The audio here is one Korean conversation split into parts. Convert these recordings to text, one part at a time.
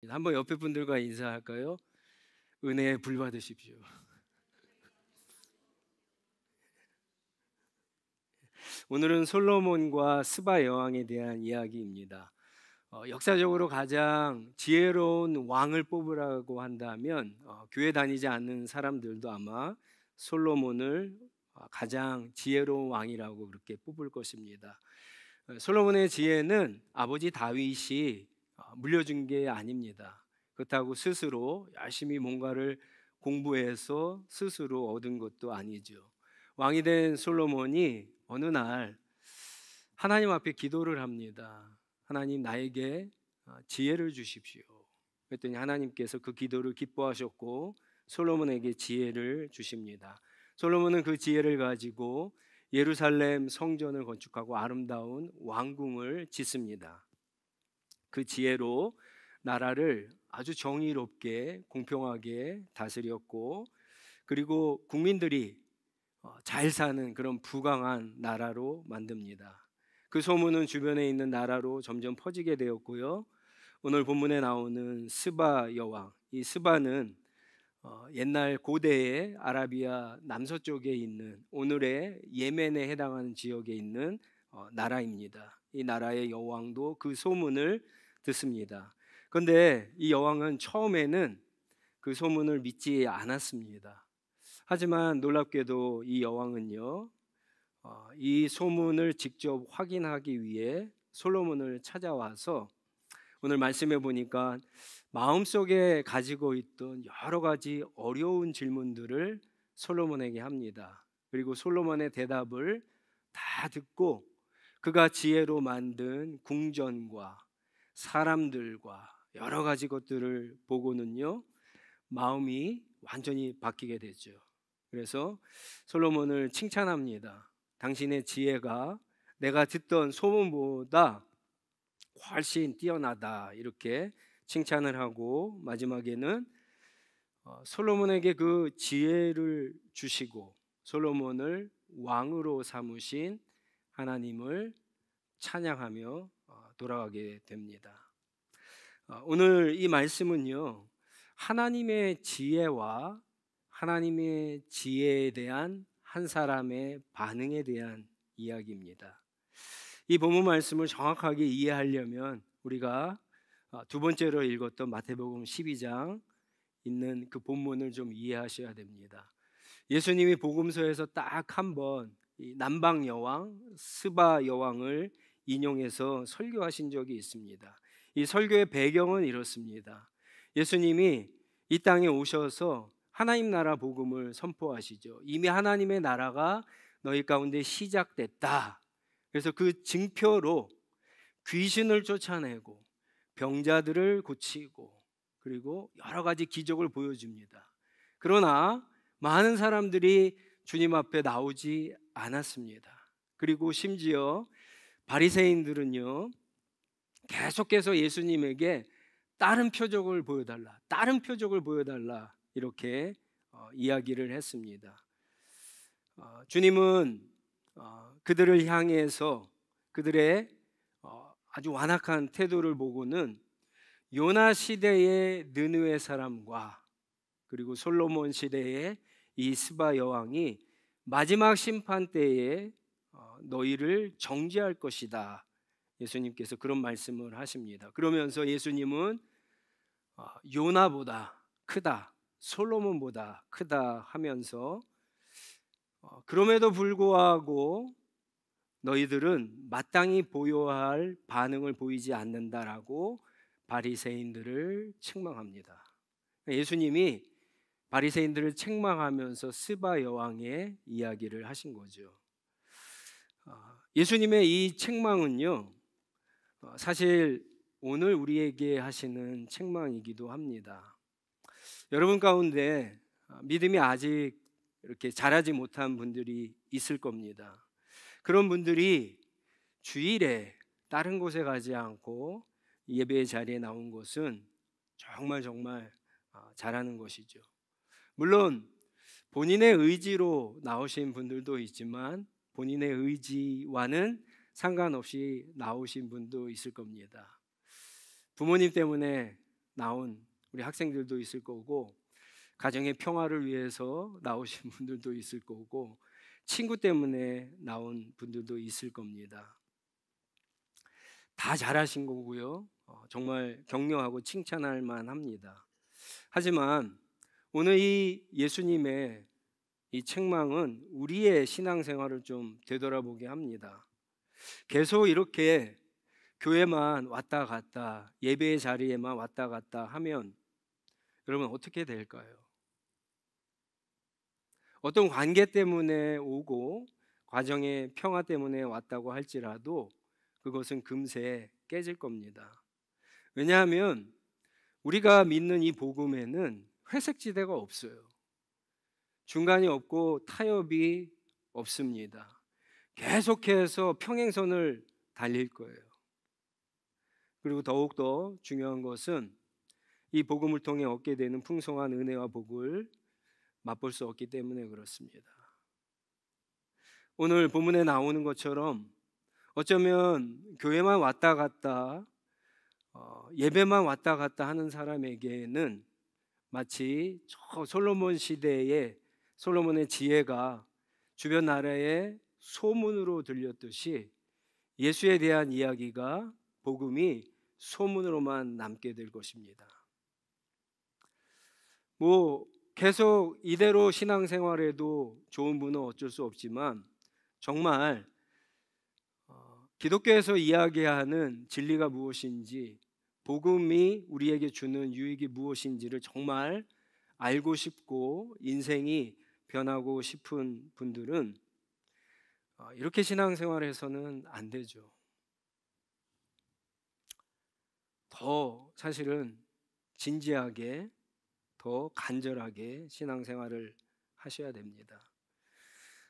한번 옆에 분들과 인사할까요? 은혜에 불 받으십시오. 오늘은 솔로몬과 스바 여왕에 대한 이야기입니다. 역사적으로 가장 지혜로운 왕을 뽑으라고 한다면 교회 다니지 않는 사람들도 아마 솔로몬을 가장 지혜로운 왕이라고 그렇게 뽑을 것입니다. 솔로몬의 지혜는 아버지 다윗이 물려준 게 아닙니다. 그렇다고 스스로 열심히 뭔가를 공부해서 스스로 얻은 것도 아니죠. 왕이 된 솔로몬이 어느 날 하나님 앞에 기도를 합니다. 하나님, 나에게 지혜를 주십시오. 그랬더니 하나님께서 그 기도를 기뻐하셨고 솔로몬에게 지혜를 주십니다. 솔로몬은 그 지혜를 가지고 예루살렘 성전을 건축하고 아름다운 왕궁을 짓습니다. 그 지혜로 나라를 아주 정의롭게 공평하게 다스렸고, 그리고 국민들이 잘 사는 그런 부강한 나라로 만듭니다. 그 소문은 주변에 있는 나라로 점점 퍼지게 되었고요. 오늘 본문에 나오는 스바 여왕, 이 스바는 옛날 고대의 아라비아 남서쪽에 있는 오늘의 예멘에 해당하는 지역에 있는 나라입니다. 이 나라의 여왕도 그 소문을 듣습니다. 그런데 이 여왕은 처음에는 그 소문을 믿지 않았습니다. 하지만 놀랍게도 이 여왕은요, 이 소문을 직접 확인하기 위해 솔로몬을 찾아와서 오늘 말씀해 보니까 마음속에 가지고 있던 여러 가지 어려운 질문들을 솔로몬에게 합니다. 그리고 솔로몬의 대답을 다 듣고 그가 지혜로 만든 궁전과 사람들과 여러 가지 것들을 보고는요, 마음이 완전히 바뀌게 되죠. 그래서 솔로몬을 칭찬합니다. 당신의 지혜가 내가 듣던 소문보다 훨씬 뛰어나다, 이렇게 칭찬을 하고 마지막에는 솔로몬에게 그 지혜를 주시고 솔로몬을 왕으로 삼으신 하나님을 찬양하며 돌아가게 됩니다. 오늘 이 말씀은요, 하나님의 지혜와 하나님의 지혜에 대한 한 사람의 반응에 대한 이야기입니다. 이 본문 말씀을 정확하게 이해하려면 우리가 두 번째로 읽었던 마태복음 12장 있는 그 본문을 좀 이해하셔야 됩니다. 예수님이 복음서에서 딱 한 번 남방 여왕 스바 여왕을 인용해서 설교하신 적이 있습니다. 이 설교의 배경은 이렇습니다. 예수님이 이 땅에 오셔서 하나님 나라 복음을 선포하시죠. 이미 하나님의 나라가 너희 가운데 시작됐다. 그래서 그 증표로 귀신을 쫓아내고 병자들을 고치고 그리고 여러 가지 기적을 보여줍니다. 그러나 많은 사람들이 주님 앞에 나오지 않았습니다. 그리고 심지어 바리새인들은요, 계속해서 예수님에게 다른 표적을 보여달라, 다른 표적을 보여달라, 이렇게 이야기를 했습니다. 주님은 그들을 향해서 그들의 아주 완악한 태도를 보고는 요나 시대의 느느웨 사람과 그리고 솔로몬 시대의 이 스바 여왕이 마지막 심판 때에 너희를 정죄할 것이다, 예수님께서 그런 말씀을 하십니다. 그러면서 예수님은 요나보다 크다, 솔로몬보다 크다 하면서 그럼에도 불구하고 너희들은 마땅히 보여야 할 반응을 보이지 않는다라고 바리새인들을 책망합니다. 예수님이 바리새인들을 책망하면서 스바 여왕의 이야기를 하신 거죠. 예수님의 이 책망은요, 사실 오늘 우리에게 하시는 책망이기도 합니다. 여러분 가운데 믿음이 아직 이렇게 자라지 못한 분들이 있을 겁니다. 그런 분들이 주일에 다른 곳에 가지 않고 예배의 자리에 나온 것은 정말 잘하는 것이죠. 물론 본인의 의지로 나오신 분들도 있지만 본인의 의지와는 상관없이 나오신 분도 있을 겁니다. 부모님 때문에 나온 우리 학생들도 있을 거고, 가정의 평화를 위해서 나오신 분들도 있을 거고, 친구 때문에 나온 분들도 있을 겁니다. 다 잘하신 거고요. 정말 격려하고 칭찬할 만합니다. 하지만 오늘 이 예수님의 이 책망은 우리의 신앙생활을 좀 되돌아보게 합니다. 계속 이렇게 교회만 왔다 갔다, 예배의 자리에만 왔다 갔다 하면 여러분 어떻게 될까요? 어떤 관계 때문에 오고 과정의 평화 때문에 왔다고 할지라도 그것은 금세 깨질 겁니다. 왜냐하면 우리가 믿는 이 복음에는 회색지대가 없어요. 중간이 없고 타협이 없습니다. 계속해서 평행선을 달릴 거예요. 그리고 더욱더 중요한 것은 이 복음을 통해 얻게 되는 풍성한 은혜와 복을 맛볼 수 없기 때문에 그렇습니다. 오늘 본문에 나오는 것처럼 어쩌면 교회만 왔다 갔다 예배만 왔다 갔다 하는 사람에게는 마치 저 솔로몬 시대의 솔로몬의 지혜가 주변 나라의 소문으로 들렸듯이 예수에 대한 이야기가 복음이 소문으로만 남게 될 것입니다. 계속 이대로 신앙생활에도 좋은 분은 어쩔 수 없지만 정말 기독교에서 이야기하는 진리가 무엇인지, 복음이 우리에게 주는 유익이 무엇인지를 정말 알고 싶고 인생이 변하고 싶은 분들은 이렇게 신앙생활에서는 안 되죠. 더 사실은 진지하게, 더 간절하게 신앙생활을 하셔야 됩니다.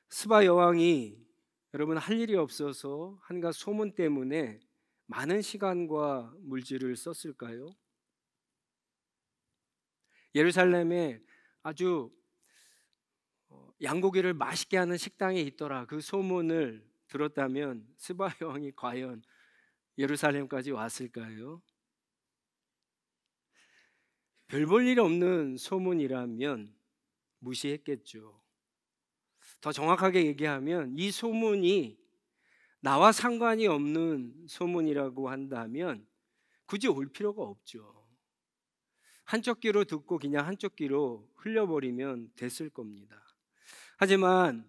스바 여왕이 여러분 할 일이 없어서 한갓 소문 때문에 많은 시간과 물질을 썼을까요? 예루살렘에 아주 양고기를 맛있게 하는 식당이 있더라, 그 소문을 들었다면 스바 여왕이 과연 예루살렘까지 왔을까요? 별 볼 일 없는 소문이라면 무시했겠죠. 더 정확하게 얘기하면 이 소문이 나와 상관이 없는 소문이라고 한다면 굳이 올 필요가 없죠. 한쪽 귀로 듣고 그냥 한쪽 귀로 흘려버리면 됐을 겁니다. 하지만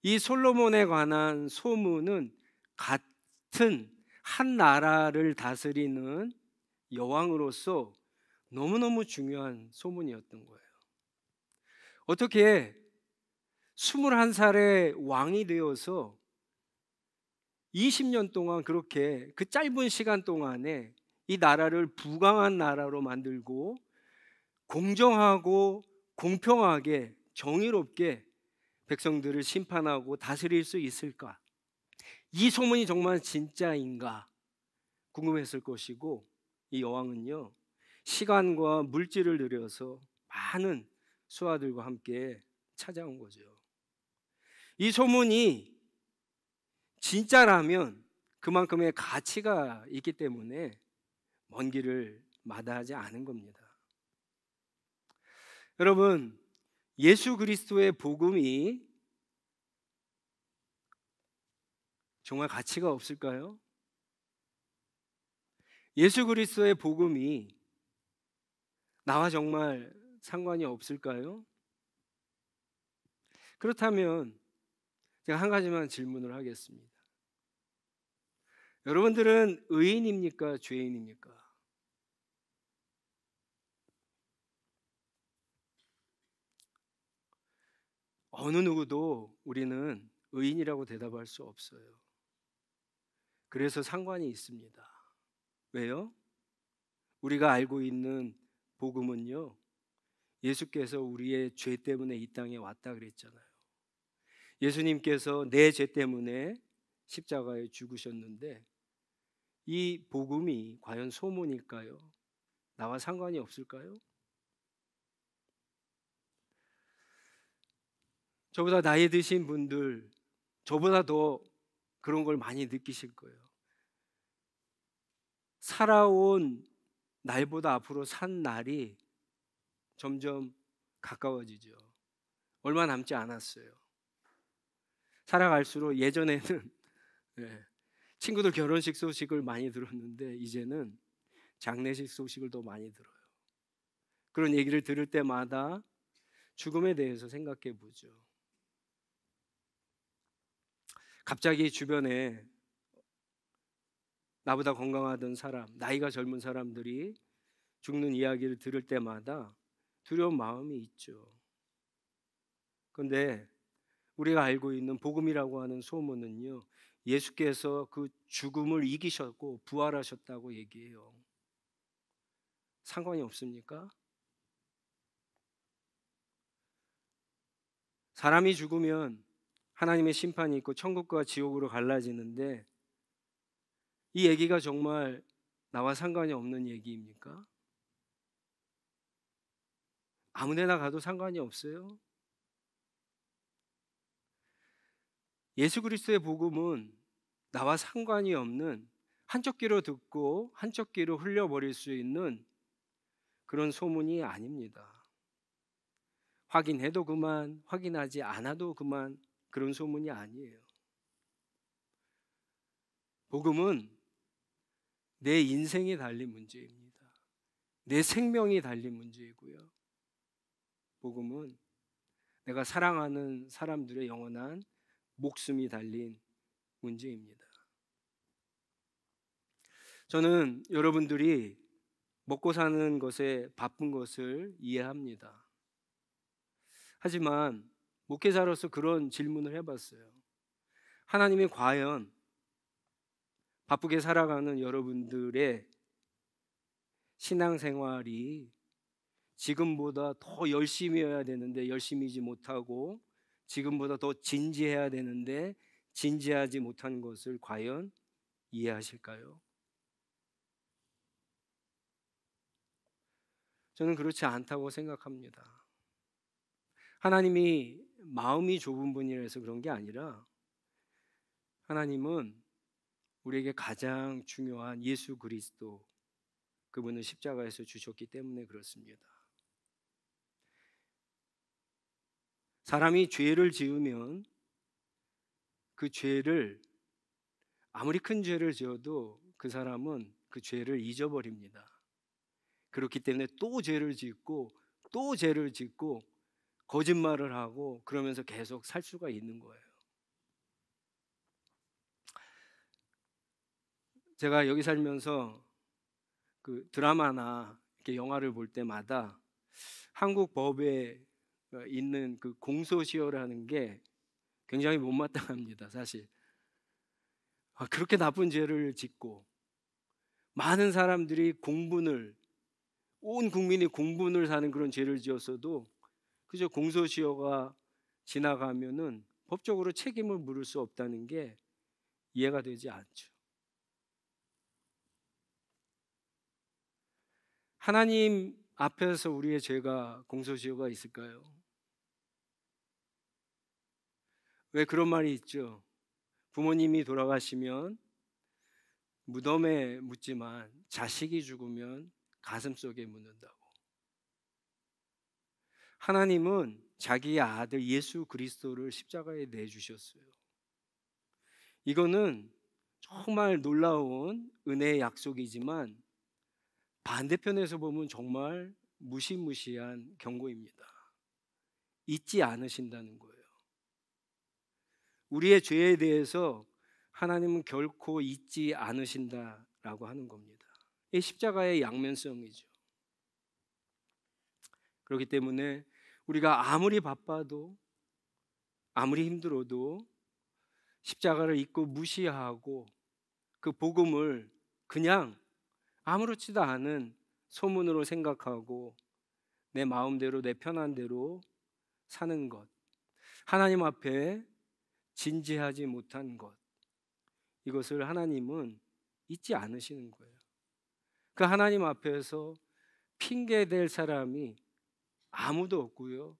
이 솔로몬에 관한 소문은 같은 한 나라를 다스리는 여왕으로서 너무너무 중요한 소문이었던 거예요. 어떻게 21살의 왕이 되어서 20년 동안 그렇게 그 짧은 시간 동안에 이 나라를 부강한 나라로 만들고 공정하고 공평하게 정의롭게 백성들을 심판하고 다스릴 수 있을까? 이 소문이 정말 진짜인가 궁금했을 것이고, 이 여왕은요 시간과 물질을 들여서 많은 수하들과 함께 찾아온 거죠. 이 소문이 진짜라면 그만큼의 가치가 있기 때문에 먼 길을 마다하지 않은 겁니다. 여러분, 예수 그리스도의 복음이 정말 가치가 없을까요? 예수 그리스도의 복음이 나와 정말 상관이 없을까요? 그렇다면 제가 한 가지만 질문을 하겠습니다. 여러분들은 의인입니까? 죄인입니까? 어느 누구도 우리는 의인이라고 대답할 수 없어요. 그래서 상관이 있습니다. 왜요? 우리가 알고 있는 복음은요, 예수께서 우리의 죄 때문에 이 땅에 왔다 그랬잖아요. 예수님께서 내 죄 때문에 십자가에 죽으셨는데 이 복음이 과연 소문일까요? 나와 상관이 없을까요? 저보다 나이 드신 분들, 저보다 더 그런 걸 많이 느끼실 거예요. 살아온 날보다 앞으로 산 날이 점점 가까워지죠. 얼마 남지 않았어요. 살아갈수록 예전에는 예, 친구들 결혼식 소식을 많이 들었는데 이제는 장례식 소식을 더 많이 들어요. 그런 얘기를 들을 때마다 죽음에 대해서 생각해 보죠. 갑자기 주변에 나보다 건강하던 사람, 나이가 젊은 사람들이 죽는 이야기를 들을 때마다 두려운 마음이 있죠. 그런데 우리가 알고 있는 복음이라고 하는 소문은요, 예수께서 그 죽음을 이기셨고 부활하셨다고 얘기해요. 상관이 없습니까? 사람이 죽으면 하나님의 심판이 있고 천국과 지옥으로 갈라지는데 이 얘기가 정말 나와 상관이 없는 얘기입니까? 아무 데나 가도 상관이 없어요. 예수 그리스도의 복음은 나와 상관이 없는, 한쪽 귀로 듣고 한쪽 귀로 흘려버릴 수 있는 그런 소문이 아닙니다. 확인해도 그만, 확인하지 않아도 그만, 그런 소문이 아니에요. 복음은 내 인생이 달린 문제입니다. 내 생명이 달린 문제이고요. 복음은 내가 사랑하는 사람들의 영원한 목숨이 달린 문제입니다. 저는 여러분들이 먹고 사는 것에 바쁜 것을 이해합니다. 하지만 목회자로서 그런 질문을 해봤어요. 하나님이 과연 바쁘게 살아가는 여러분들의 신앙생활이 지금보다 더 열심히 해야 되는데 열심히지 못하고 지금보다 더 진지해야 되는데 진지하지 못한 것을 과연 이해하실까요? 저는 그렇지 않다고 생각합니다. 하나님이 마음이 좁은 분이라서 그런 게 아니라 하나님은 우리에게 가장 중요한 예수 그리스도, 그분을 십자가에서 주셨기 때문에 그렇습니다. 사람이 죄를 지으면 그 죄를, 아무리 큰 죄를 지어도 그 사람은 그 죄를 잊어버립니다. 그렇기 때문에 또 죄를 짓고 또 죄를 짓고 거짓말을 하고 그러면서 계속 살 수가 있는 거예요. 제가 여기 살면서 그 드라마나 이렇게 영화를 볼 때마다 한국 법에 있는 그 공소시효라는 게 굉장히 못마땅합니다, 사실. 그렇게 나쁜 죄를 짓고 많은 사람들이 공분을, 온 국민이 공분을 사는 그런 죄를 지었어도 그저 공소시효가 지나가면은 법적으로 책임을 물을 수 없다는 게 이해가 되지 않죠. 하나님 앞에서 우리의 죄가 공소시효가 있을까요? 왜 그런 말이 있죠? 부모님이 돌아가시면 무덤에 묻지만 자식이 죽으면 가슴속에 묻는다고. 하나님은 자기의 아들 예수 그리스도를 십자가에 내주셨어요. 이거는 정말 놀라운 은혜의 약속이지만 반대편에서 보면 정말 무시무시한 경고입니다. 잊지 않으신다는 거예요. 우리의 죄에 대해서 하나님은 결코 잊지 않으신다라고 하는 겁니다. 이 십자가의 양면성이죠. 그렇기 때문에 우리가 아무리 바빠도 아무리 힘들어도 십자가를 잊고 무시하고 그 복음을 그냥 아무렇지도 않은 소문으로 생각하고 내 마음대로 내 편한 대로 사는 것, 하나님 앞에 진지하지 못한 것, 이것을 하나님은 잊지 않으시는 거예요. 그 하나님 앞에서 핑계 댈 사람이 아무도 없고요,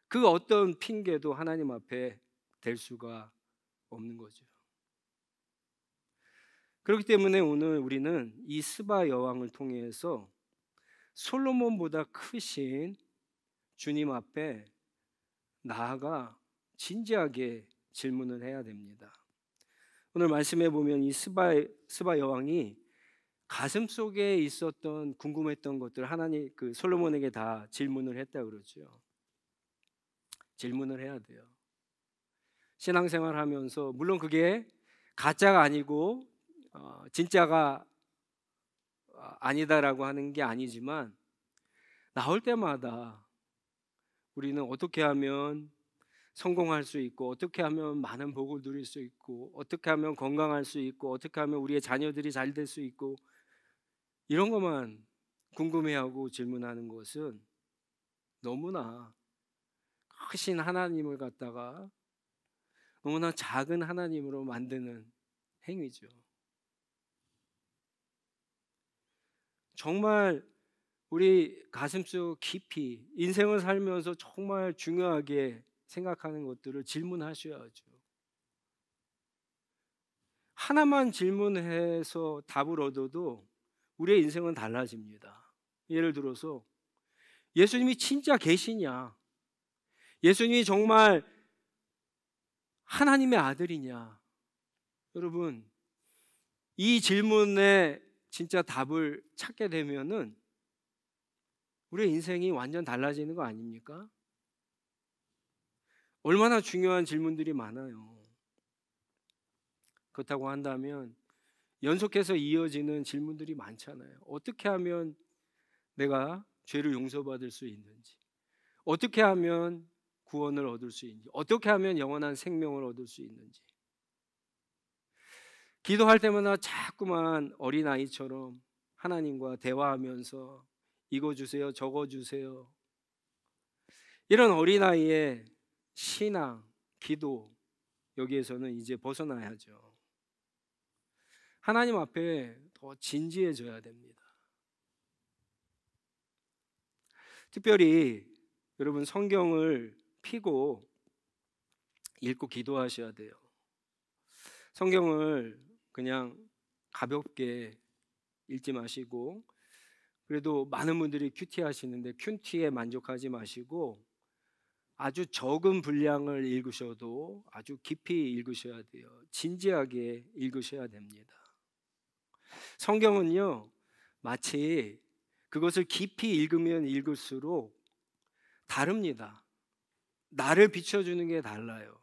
그 어떤 핑계도 하나님 앞에 댈 수가 없는 거죠. 그렇기 때문에 오늘 우리는 이 스바 여왕을 통해서 솔로몬보다 크신 주님 앞에 나아가 진지하게 질문을 해야 됩니다. 오늘 말씀해 보면 이 스바 여왕이 가슴 속에 있었던 궁금했던 것들 하나님 그 솔로몬에게 다 질문을 했다 그러죠. 질문을 해야 돼요. 신앙생활하면서 물론 그게 가짜가 아니고 진짜가 아니다라고 하는 게 아니지만 나올 때마다 우리는 어떻게 하면 성공할 수 있고 어떻게 하면 많은 복을 누릴 수 있고 어떻게 하면 건강할 수 있고 어떻게 하면 우리의 자녀들이 잘 될 수 있고 이런 것만 궁금해하고 질문하는 것은 너무나 크신 하나님을 갖다가 너무나 작은 하나님으로 만드는 행위죠. 정말 우리 가슴속 깊이 인생을 살면서 정말 중요하게 생각하는 것들을 질문하셔야죠. 하나만 질문해서 답을 얻어도 우리의 인생은 달라집니다. 예를 들어서 예수님이 진짜 계시냐? 예수님이 정말 하나님의 아들이냐? 여러분, 이 질문에 진짜 답을 찾게 되면은 우리의 인생이 완전 달라지는 거 아닙니까? 얼마나 중요한 질문들이 많아요. 그렇다고 한다면 연속해서 이어지는 질문들이 많잖아요. 어떻게 하면 내가 죄를 용서받을 수 있는지, 어떻게 하면 구원을 얻을 수 있는지, 어떻게 하면 영원한 생명을 얻을 수 있는지. 기도할 때마다 자꾸만 어린아이처럼 하나님과 대화하면서 이거 주세요, 저거 주세요. 이런 어린아이의 신앙, 기도, 여기에서는 이제 벗어나야죠. 하나님 앞에 더 진지해져야 됩니다. 특별히 여러분 성경을 펴고 읽고 기도하셔야 돼요. 성경을 그냥 가볍게 읽지 마시고 그래도 많은 분들이 큐티 하시는데 큐티에 만족하지 마시고 아주 적은 분량을 읽으셔도 아주 깊이 읽으셔야 돼요. 진지하게 읽으셔야 됩니다. 성경은요 마치 그것을 깊이 읽으면 읽을수록 다릅니다. 나를 비춰주는 게 달라요.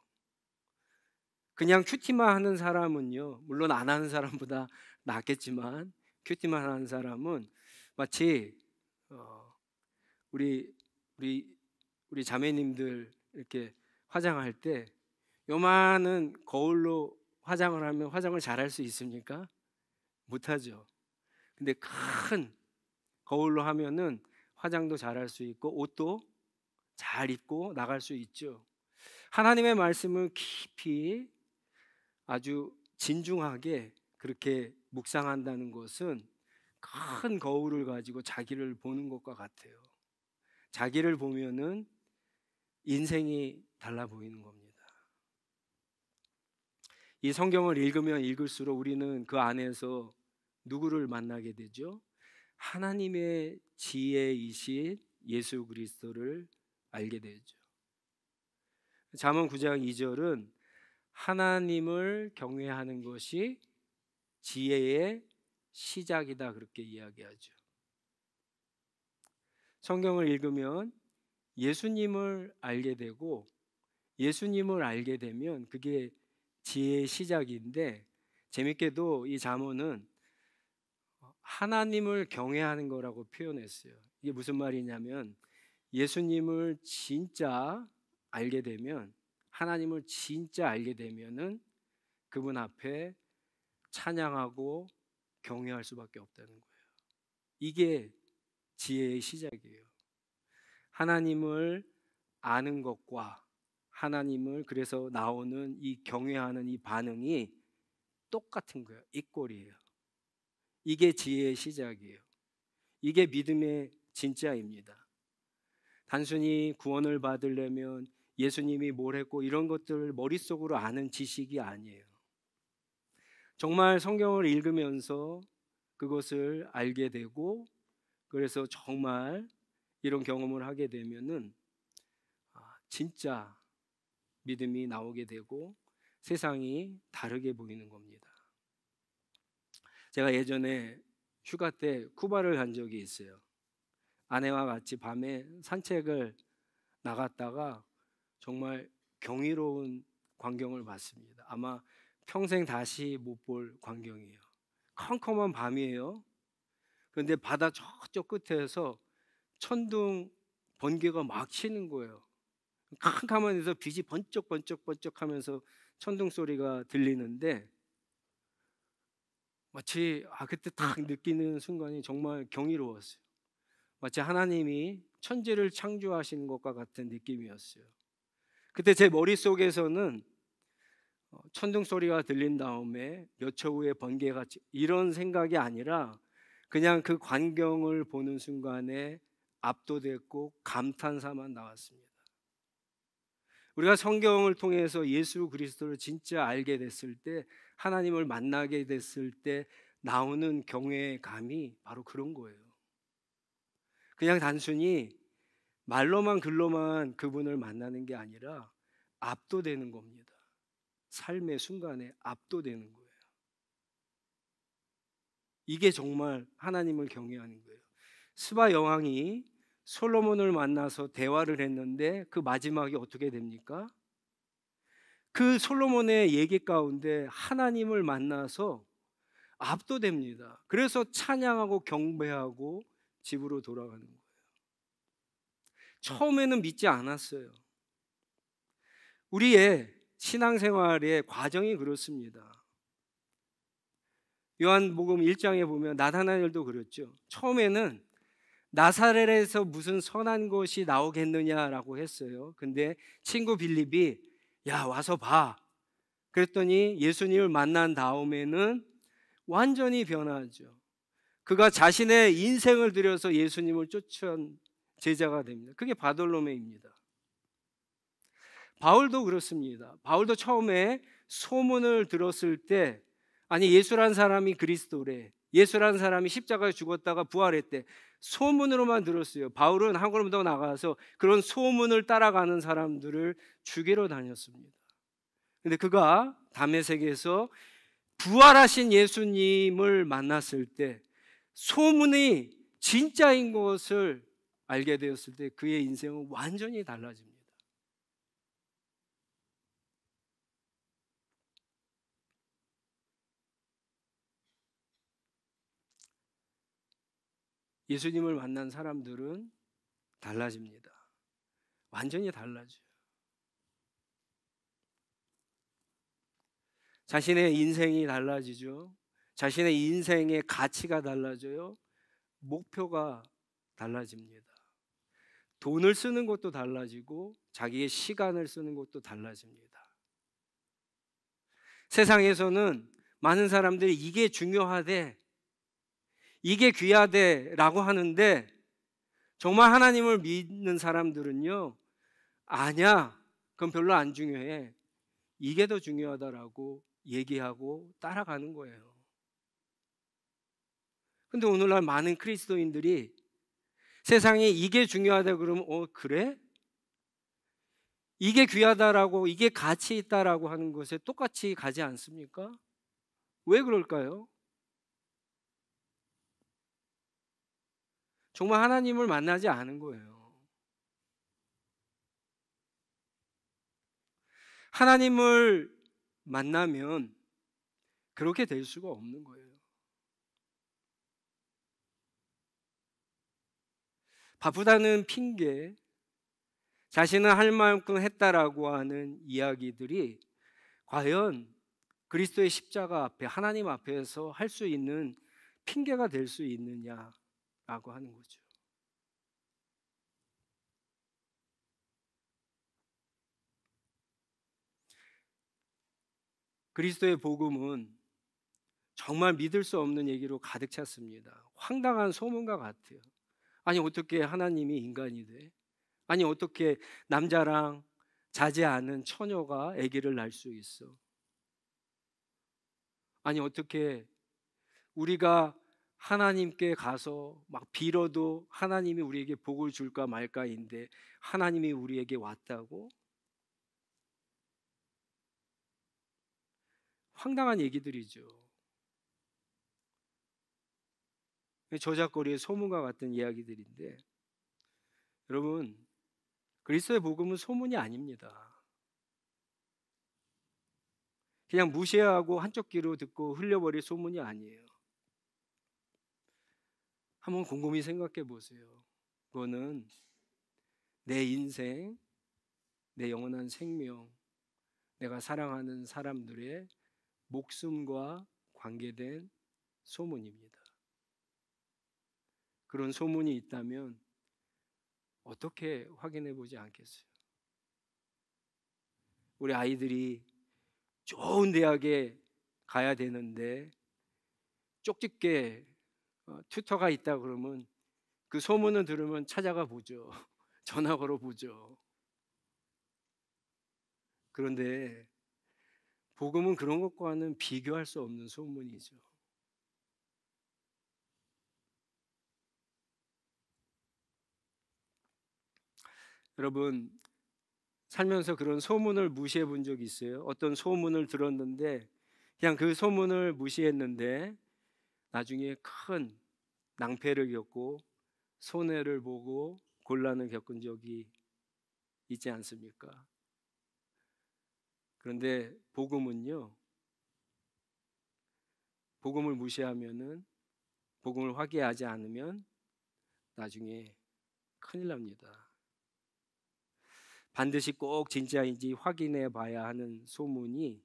그냥 큐티만 하는 사람은요, 물론 안 하는 사람보다 낫겠지만 큐티만 하는 사람은 마치 우리 우리 우리 자매님들 이렇게 화장할 때 요만한 거울로 화장을 하면 화장을 잘할 수 있습니까? 못하죠. 근데 큰 거울로 하면은 화장도 잘할 수 있고 옷도 잘 입고 나갈 수 있죠. 하나님의 말씀을 깊이 아주 진중하게 그렇게 묵상한다는 것은 큰 거울을 가지고 자기를 보는 것과 같아요. 자기를 보면은 인생이 달라 보이는 겁니다. 이 성경을 읽으면 읽을수록 우리는 그 안에서 누구를 만나게 되죠? 하나님의 지혜이신 예수 그리스도를 알게 되죠. 잠언 9장 2절은 하나님을 경외하는 것이 지혜의 시작이다 그렇게 이야기하죠. 성경을 읽으면 예수님을 알게 되고 예수님을 알게 되면 그게 지혜의 시작인데 재밌게도 이 잠언은 하나님을 경외하는 거라고 표현했어요. 이게 무슨 말이냐면 예수님을 진짜 알게 되면 하나님을 진짜 알게 되면은 그분 앞에 찬양하고 경외할 수밖에 없다는 거예요. 이게 지혜의 시작이에요. 하나님을 아는 것과 하나님을 그래서 나오는 이 경외하는 이 반응이 똑같은 거예요. 이꼴이에요. 이게 지혜의 시작이에요. 이게 믿음의 진짜입니다. 단순히 구원을 받으려면 예수님이 뭘 했고 이런 것들을 머릿속으로 아는 지식이 아니에요. 정말 성경을 읽으면서 그것을 알게 되고 그래서 정말 이런 경험을 하게 되면은 진짜 믿음이 나오게 되고 세상이 다르게 보이는 겁니다. 제가 예전에 휴가 때 쿠바를 간 적이 있어요. 아내와 같이 밤에 산책을 나갔다가 정말 경이로운 광경을 봤습니다. 아마 평생 다시 못 볼 광경이에요. 컴컴한 밤이에요. 그런데 바다 저쪽 끝에서 천둥 번개가 막 치는 거예요. 캄캄한 데서 빛이 번쩍번쩍번쩍 하면서 천둥 소리가 들리는데 마치 그때 딱 느끼는 순간이 정말 경이로웠어요. 마치 하나님이 천지를 창조하시는 것과 같은 느낌이었어요. 그때 제 머릿속에서는 천둥 소리가 들린 다음에 몇 초 후에 번개가 이런 생각이 아니라 그냥 그 광경을 보는 순간에 압도됐고 감탄사만 나왔습니다. 우리가 성경을 통해서 예수 그리스도를 진짜 알게 됐을 때, 하나님을 만나게 됐을 때 나오는 경외감이 바로 그런 거예요. 그냥 단순히 말로만 글로만 그분을 만나는 게 아니라 압도되는 겁니다. 삶의 순간에 압도되는 거예요. 이게 정말 하나님을 경외하는 거예요. 스바 여왕이 솔로몬을 만나서 대화를 했는데 그 마지막이 어떻게 됩니까? 그 솔로몬의 얘기 가운데 하나님을 만나서 압도됩니다. 그래서 찬양하고 경배하고 집으로 돌아가는 거예요. 처음에는 믿지 않았어요. 우리의 신앙생활의 과정이 그렇습니다. 요한복음 1장에 보면 나다나엘도 그랬죠. 처음에는 나사렛에서 무슨 선한 것이 나오겠느냐라고 했어요. 근데 친구 빌립이 야 와서 봐. 그랬더니 예수님을 만난 다음에는 완전히 변하죠. 그가 자신의 인생을 들여서 예수님을 쫓은 제자가 됩니다. 그게 바돌로메입니다. 바울도 그렇습니다. 바울도 처음에 소문을 들었을 때 아니 예수란 사람이 그리스도래, 예수란 사람이 십자가에 죽었다가 부활했대, 소문으로만 들었어요. 바울은 한 걸음 더 나가서 그런 소문을 따라가는 사람들을 죽이러 다녔습니다. 근데 그가 다메섹에서 부활하신 예수님을 만났을 때 소문이 진짜인 것을 알게 되었을 때 그의 인생은 완전히 달라집니다. 예수님을 만난 사람들은 달라집니다. 완전히 달라져요. 자신의 인생이 달라지죠. 자신의 인생의 가치가 달라져요. 목표가 달라집니다. 돈을 쓰는 것도 달라지고 자기의 시간을 쓰는 것도 달라집니다. 세상에서는 많은 사람들이 이게 중요하대, 이게 귀하대 라고 하는데 정말 하나님을 믿는 사람들은요, 아니야, 그건 별로 안 중요해, 이게 더 중요하다라고 얘기하고 따라가는 거예요. 근데 오늘날 많은 그리스도인들이 세상에 이게 중요하다 그러면 그래? 이게 귀하다라고, 이게 가치 있다라고 하는 것에 똑같이 가지 않습니까? 왜 그럴까요? 정말 하나님을 만나지 않은 거예요. 하나님을 만나면 그렇게 될 수가 없는 거예요. 바쁘다는 핑계, 자신은 할 만큼 했다라고 하는 이야기들이 과연 그리스도의 십자가 앞에, 하나님 앞에서 할 수 있는 핑계가 될 수 있느냐라고 하는 거죠. 그리스도의 복음은 정말 믿을 수 없는 얘기로 가득 찼습니다. 황당한 소문과 같아요. 아니 어떻게 하나님이 인간이 돼? 아니 어떻게 남자랑 자지 않은 처녀가 아기를 낳을 수 있어? 아니 어떻게 우리가 하나님께 가서 막 빌어도 하나님이 우리에게 복을 줄까 말까인데 하나님이 우리에게 왔다고? 황당한 얘기들이죠. 저작거리의 소문과 같은 이야기들인데, 여러분, 그리스도의 복음은 소문이 아닙니다. 그냥 무시하고 한쪽 귀로 듣고 흘려버릴 소문이 아니에요. 한번 곰곰이 생각해 보세요. 그거는 내 인생, 내 영원한 생명, 내가 사랑하는 사람들의 목숨과 관계된 소문입니다. 그런 소문이 있다면 어떻게 확인해 보지 않겠어요? 우리 아이들이 좋은 대학에 가야 되는데 쪽집게 튜터가 있다 그러면 그 소문을 들으면 찾아가 보죠. 전화 걸어 보죠. 그런데 복음은 그런 것과는 비교할 수 없는 소문이죠. 여러분, 살면서 그런 소문을 무시해 본 적 있어요? 어떤 소문을 들었는데 그냥 그 소문을 무시했는데 나중에 큰 낭패를 겪고 손해를 보고 곤란을 겪은 적이 있지 않습니까? 그런데 복음은요, 복음을 무시하면은, 복음을 확인하지 않으면 나중에 큰일 납니다. 반드시 꼭 진짜인지 확인해 봐야 하는 소문이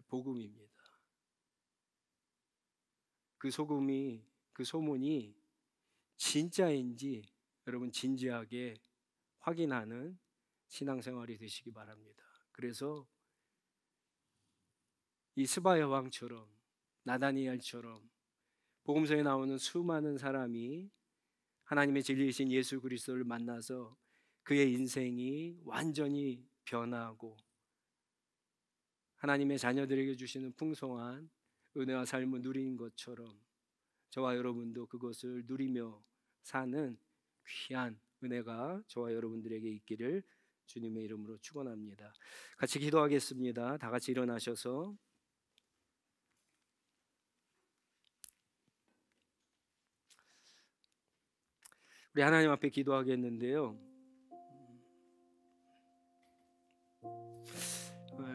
복음입니다. 그 소문이 진짜인지 여러분 진지하게 확인하는 신앙생활이 되시기 바랍니다. 그래서 이 스바 여왕처럼, 나다니엘처럼 복음서에 나오는 수많은 사람이 하나님의 진리이신 예수 그리스도를 만나서 그의 인생이 완전히 변하고 하나님의 자녀들에게 주시는 풍성한 은혜와 삶을 누린 것처럼 저와 여러분도 그것을 누리며 사는 귀한 은혜가 저와 여러분들에게 있기를 주님의 이름으로 축원합니다. 같이 기도하겠습니다. 다 같이 일어나셔서 우리 하나님 앞에 기도하겠는데요.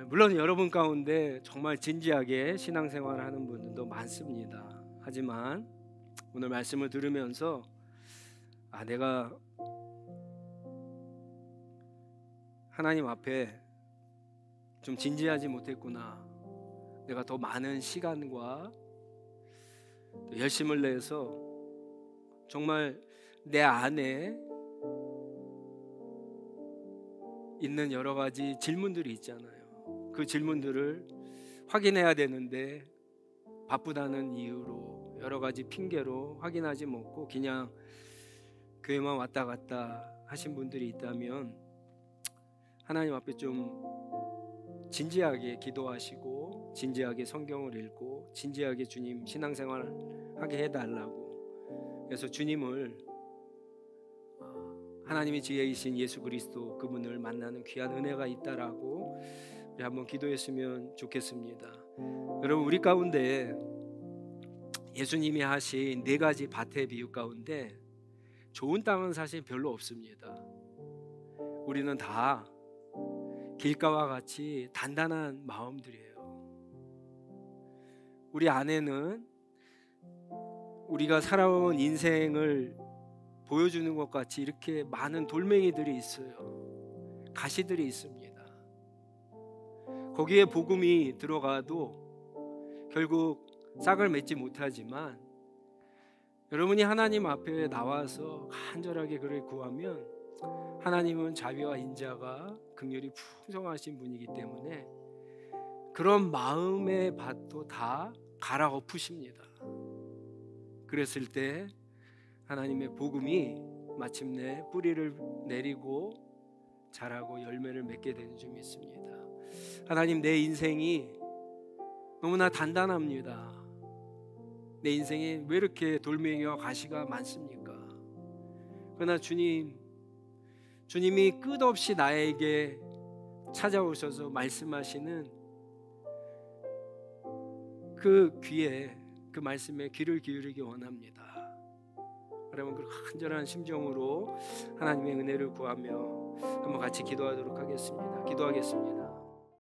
물론 여러분 가운데 정말 진지하게 신앙생활을 하는 분들도 많습니다. 하지만 오늘 말씀을 들으면서 내가 하나님 앞에 좀 진지하지 못했구나. 내가 더 많은 시간과 열심을 내서 정말 내 안에 있는 여러 가지 질문들이 있잖아요. 그 질문들을 확인해야 되는데 바쁘다는 이유로 여러 가지 핑계로 확인하지 못고 그냥 교회만 왔다 갔다 하신 분들이 있다면 하나님 앞에 좀 진지하게 기도하시고 진지하게 성경을 읽고 진지하게 주님 신앙생활 하게 해달라고, 그래서 주님을 하나님의 지혜이신 예수 그리스도 그분을 만나는 귀한 은혜가 있다라고 우리 한번 기도했으면 좋겠습니다. 여러분, 우리 가운데 예수님이 하신 4가지 밭의 비유 가운데 좋은 땅은 사실 별로 없습니다. 우리는 다 길가와 같이 단단한 마음들이에요. 우리 안에는 우리가 살아온 인생을 보여주는 것 같이 이렇게 많은 돌멩이들이 있어요. 가시들이 있습니다. 거기에 복음이 들어가도 결국 싹을 맺지 못하지만 여러분이 하나님 앞에 나와서 간절하게 그를 구하면 하나님은 자비와 인자가 긍휼이 풍성하신 분이기 때문에 그런 마음의 밭도 다 갈아엎으십니다. 그랬을 때 하나님의 복음이 마침내 뿌리를 내리고 자라고 열매를 맺게 되는 줄 믿습니다. 하나님, 내 인생이 너무나 단단합니다. 내 인생에 왜 이렇게 돌멩이와 가시가 많습니까? 그러나 주님이 끝없이 나에게 찾아오셔서 말씀하시는 그 귀에, 그 말씀에 귀를 기울이기 원합니다. 여러분, 그 간절한 심정으로 하나님의 은혜를 구하며 한번 같이 기도하도록 하겠습니다. 기도하겠습니다.